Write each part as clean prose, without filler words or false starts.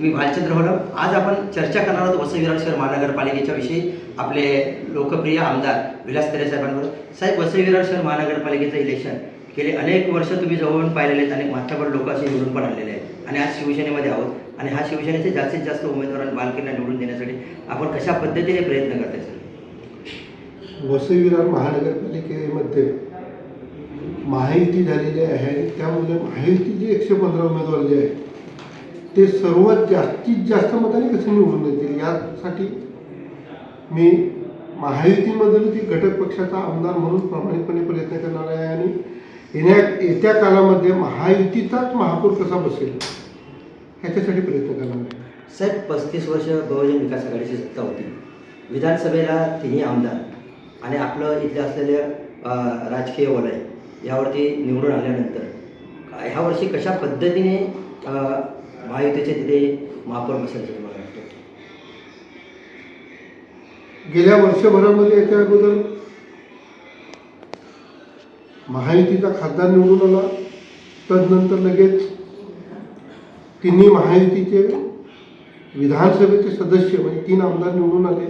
मी भालचंद्र होलम. आज आपण चर्चा करणार आहोत वसई विरार शहर महानगरपालिकेच्या विषयी आपले लोकप्रिय आमदार विलास तरे साहेबांवर. साहेब, वसई विरार शहर महानगरपालिकेचं इलेक्शन गेले अनेक वर्ष तुम्ही जवळून पाहिलेले आहेत आणि माथ्यावर लोक असे निवडून पण आलेले आहेत आणि आज शिवसेनेमध्ये आहोत आणि हा शिवसेनेचे जास्तीत जास्त उमेदवारांना बालकींना निवडून देण्यासाठी आपण कशा पद्धतीने प्रयत्न करताय सर? वसई विरार महानगरपालिकेमध्ये महायुती झालेली आहे आणि त्यामुळे महायुतीचे 115 उमेदवार जे आहेत ते सर्वात जास्तीत जास्त मताने कसे निवडून येतील यासाठी मी महायुतीमधील ती घटक पक्षाचा आमदार म्हणून प्रामाणिकपणे प्रयत्न करणार आहे आणि येत्या काळामध्ये महायुतीचाच महापौर कसा बसेल ह्याच्यासाठी प्रयत्न करणार आहे. साहेब, 35 वर्ष बहुजन विकास आघाडीची सत्ता होती. विधानसभेला तिन्ही आमदार आणि आपलं इथले असलेले राजकीय वलय यावरती निवडून आल्यानंतर ह्या वर्षी कशा पद्धतीने महायुतीचे तिथे महापौर बसायचे मला वाटतं? गेल्या वर्षभरामध्ये याच्या अगोदर महायुतीचा खासदार निवडून आला. तदनंतर लगेच तिन्ही महायुतीचे विधानसभेचे सदस्य म्हणजे 3 आमदार निवडून आले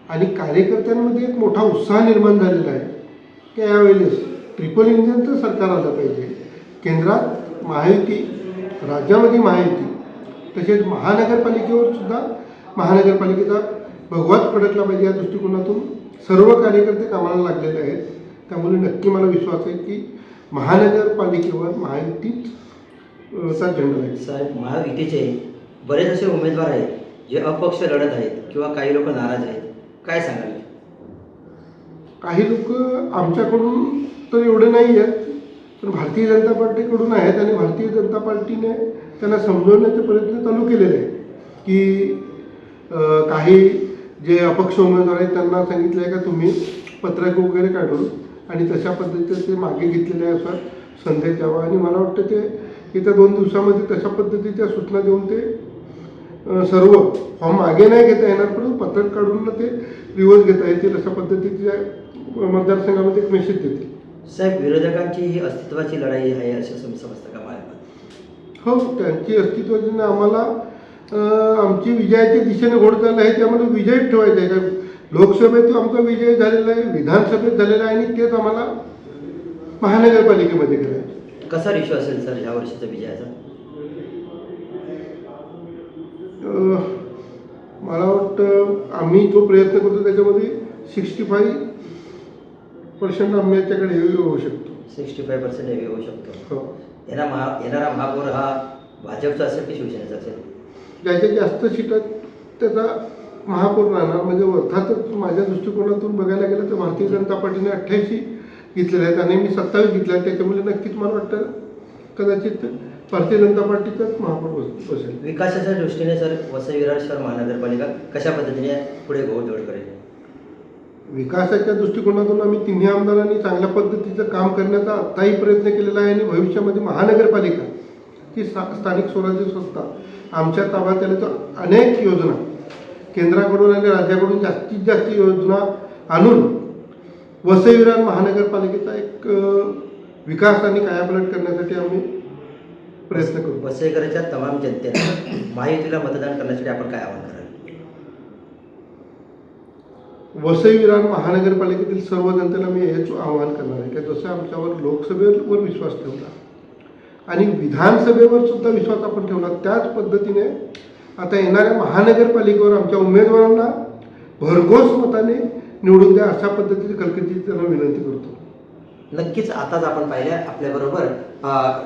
आणि कार्यकर्त्यांमध्ये एक मोठा उत्साह निर्माण झालेला आहे की यावेळेस ट्रिपल इंजिनचं सरकार आलं पाहिजे. केंद्रात महायुती, राज्यामध्ये महायुती, तसेच महानगरपालिकेवर सुद्धा महानगरपालिकेचा भगवाच फडकला पाहिजे या दृष्टिकोनातून सर्व कार्यकर्ते कामाला लागलेले आहेत. त्यामुळे नक्की मला विश्वास आहे की महानगरपालिकेवर महायुतीच चा झेंडा आहे. साहेब, महायुतीचे बरेच असे उमेदवार आहेत जे अपक्ष लढत आहेत किंवा काही लोक नाराज आहेत, काय सांगाल? काही लोक आमच्याकडून तर एवढे नाही आहेत, पण भारतीय जनता पार्टीकडून आहेत आणि भारतीय जनता पार्टीने त्यांना समजवण्याचे प्रयत्न चालू केलेले आहेत की काही जे अपक्ष उमेदवार आहेत त्यांना सांगितलं आहे का तुम्ही पत्रक वगैरे काढून आणि तशा पद्धतीचे ते मागे घेतलेले आहे असा संदेश द्यावा आणि मला वाटतं ते येत्या 2 दिवसामध्ये तशा पद्धतीच्या सूचना देऊन ते सर्व फॉर्म मागे नाही घेता येणार, परंतु पत्रक काढून ते रिव्हर्स घेता येतील अशा पद्धतीच्या मतदारसंघामध्ये एक मेसेज देतील. साहेब, विरोधकांची ही अस्तित्वाची लढाई आहे असं समजतं का मला? हो, त्यांची अस्तित्वाची आम्हाला आमची विजयाच्या दिशेने घोडचाल आहे, त्यामध्ये विजय ठेवायचा आहे. का लोकसभेत आमचा विजय झालेला आहे, विधानसभेत झालेला आहे आणि तेच आम्हाला महानगरपालिकेमध्ये करायचं. कसा रेशो असेल सर ह्या वर्षीचा विजयाचा? मला वाटतं आम्ही जो प्रयत्न करतो त्याच्यामध्ये 65% आम्ही याच्याकडे हेवी होऊ शकतो. 65% हेवी होऊ शकतो. हो. येणारा महापौर हा भाजपचा असेल की शिवसेनेचा असेल? ज्याच्या जास्त सीटात त्याचा महापौर राहणार. म्हणजे अर्थातच माझ्या दृष्टिकोनातून बघायला गेलं तर भारतीय जनता पार्टीने 88 घेतलेले आहेत आणि मी 27 घेतले आहेत. त्याच्यामुळे नक्कीच मला वाटतं कदाचित भारतीय जनता पार्टीचाच महापौर बसेल. विकासाच्या दृष्टीने सर वसई विरार शहर महानगरपालिका कशा पद्धतीने पुढे घोडदौड करेल? विकासाच्या दृष्टिकोनातून आम्ही तिन्ही आमदारांनी चांगल्या पद्धतीचं काम करण्याचा आत्ताही प्रयत्न केलेला आहे आणि भविष्यामध्ये महानगरपालिका ही स्थानिक स्वराज्य संस्था आमच्या ताब्यात आल्या तर अनेक योजना केंद्राकडून आणि राज्याकडून जास्तीत जास्त योजना आणून वसई विरार महानगरपालिकेचा एक विकास आणि कायापालट करण्यासाठी आम्ही प्रयत्न करू. वसईकरच्या तमाम जनतेला महायुतीला मतदान करण्यासाठी आपण काय आवाहन कराल? वसई विरार महानगरपालिकेतील सर्व जनतेला मी हेच आवाहन करणार आहे की जसं आमच्यावर लोकसभेवर विश्वास ठेवला आणि विधानसभेवर सुद्धा विश्वास आपण ठेवला, त्याच पद्धतीने आता येणाऱ्या महानगरपालिकेवर आमच्या उमेदवारांना भरघोस मताने निवडून द्या अशा पद्धतीची कलकत्ती त्यांना विनंती करतो. नक्कीच आताच आपण पाहिल्या आपल्याबरोबर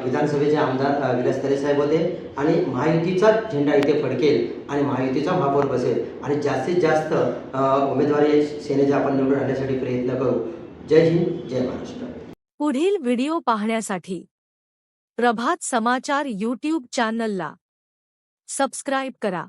विधानसभेचे आमदार विलास तरे साहेब होते आणि महायुतीचा झेंडा इथे फडकेल आणि महायुतीचा महापौर बसेल आणि जास्तीत जास्त उमेदवारी सेनेचे आपण निवडून आणण्यासाठी प्रयत्न करू. जय हिंद, जय महाराष्ट्र. पुढील व्हिडिओ पाहण्यासाठी प्रभात समाचार यूट्यूब चॅनलला सबस्क्राईब करा.